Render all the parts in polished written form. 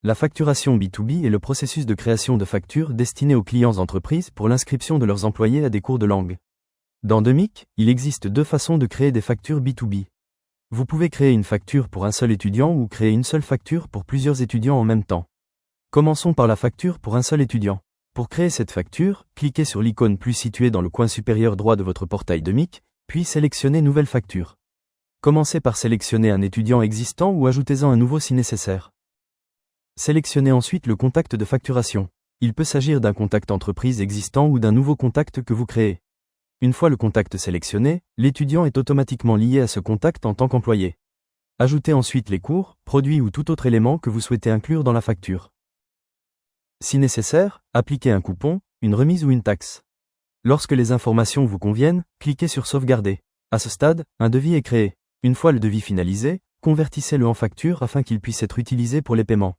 La facturation B2B est le processus de création de factures destinées aux clients entreprises pour l'inscription de leurs employés à des cours de langue. Dans Demic, il existe deux façons de créer des factures B2B. Vous pouvez créer une facture pour un seul étudiant ou créer une seule facture pour plusieurs étudiants en même temps. Commençons par la facture pour un seul étudiant. Pour créer cette facture, cliquez sur l'icône plus située dans le coin supérieur droit de votre portail Demic, puis sélectionnez Nouvelle facture. Commencez par sélectionner un étudiant existant ou ajoutez-en un nouveau si nécessaire. Sélectionnez ensuite le contact de facturation. Il peut s'agir d'un contact entreprise existant ou d'un nouveau contact que vous créez. Une fois le contact sélectionné, l'étudiant est automatiquement lié à ce contact en tant qu'employé. Ajoutez ensuite les cours, produits ou tout autre élément que vous souhaitez inclure dans la facture. Si nécessaire, appliquez un coupon, une remise ou une taxe. Lorsque les informations vous conviennent, cliquez sur Sauvegarder. À ce stade, un devis est créé. Une fois le devis finalisé, convertissez-le en facture afin qu'il puisse être utilisé pour les paiements.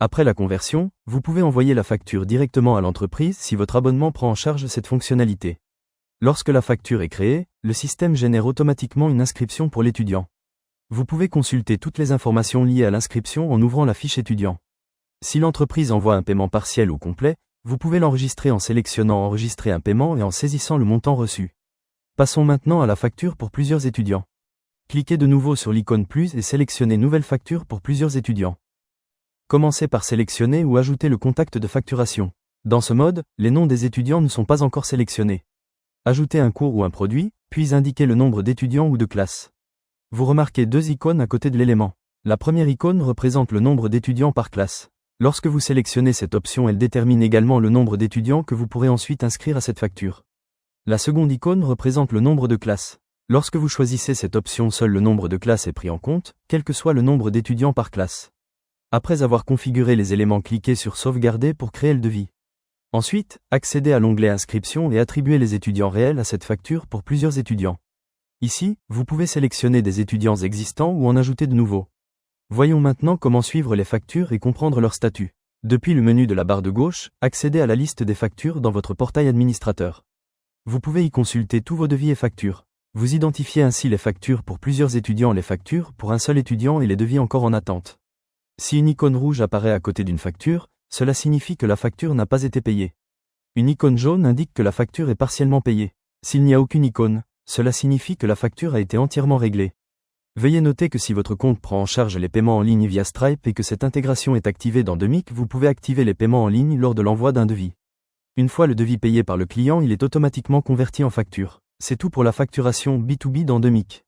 Après la conversion, vous pouvez envoyer la facture directement à l'entreprise si votre abonnement prend en charge cette fonctionnalité. Lorsque la facture est créée, le système génère automatiquement une inscription pour l'étudiant. Vous pouvez consulter toutes les informations liées à l'inscription en ouvrant la fiche étudiant. Si l'entreprise envoie un paiement partiel ou complet, vous pouvez l'enregistrer en sélectionnant Enregistrer un paiement et en saisissant le montant reçu. Passons maintenant à la facture pour plusieurs étudiants. Cliquez de nouveau sur l'icône plus et sélectionnez Nouvelle facture pour plusieurs étudiants. Commencez par sélectionner ou ajouter le contact de facturation. Dans ce mode, les noms des étudiants ne sont pas encore sélectionnés. Ajoutez un cours ou un produit, puis indiquez le nombre d'étudiants ou de classes. Vous remarquez deux icônes à côté de l'élément. La première icône représente le nombre d'étudiants par classe. Lorsque vous sélectionnez cette option, elle détermine également le nombre d'étudiants que vous pourrez ensuite inscrire à cette facture. La seconde icône représente le nombre de classes. Lorsque vous choisissez cette option, seul le nombre de classes est pris en compte, quel que soit le nombre d'étudiants par classe. Après avoir configuré les éléments, cliquez sur Sauvegarder pour créer le devis. Ensuite, accédez à l'onglet Inscription et attribuez les étudiants réels à cette facture pour plusieurs étudiants. Ici, vous pouvez sélectionner des étudiants existants ou en ajouter de nouveaux. Voyons maintenant comment suivre les factures et comprendre leur statut. Depuis le menu de la barre de gauche, accédez à la liste des factures dans votre portail administrateur. Vous pouvez y consulter tous vos devis et factures. Vous identifiez ainsi les factures pour plusieurs étudiants, les factures pour un seul étudiant et les devis encore en attente. Si une icône rouge apparaît à côté d'une facture, cela signifie que la facture n'a pas été payée. Une icône jaune indique que la facture est partiellement payée. S'il n'y a aucune icône, cela signifie que la facture a été entièrement réglée. Veuillez noter que si votre compte prend en charge les paiements en ligne via Stripe et que cette intégration est activée dans Demic, vous pouvez activer les paiements en ligne lors de l'envoi d'un devis. Une fois le devis payé par le client, il est automatiquement converti en facture. C'est tout pour la facturation B2B dans Demic.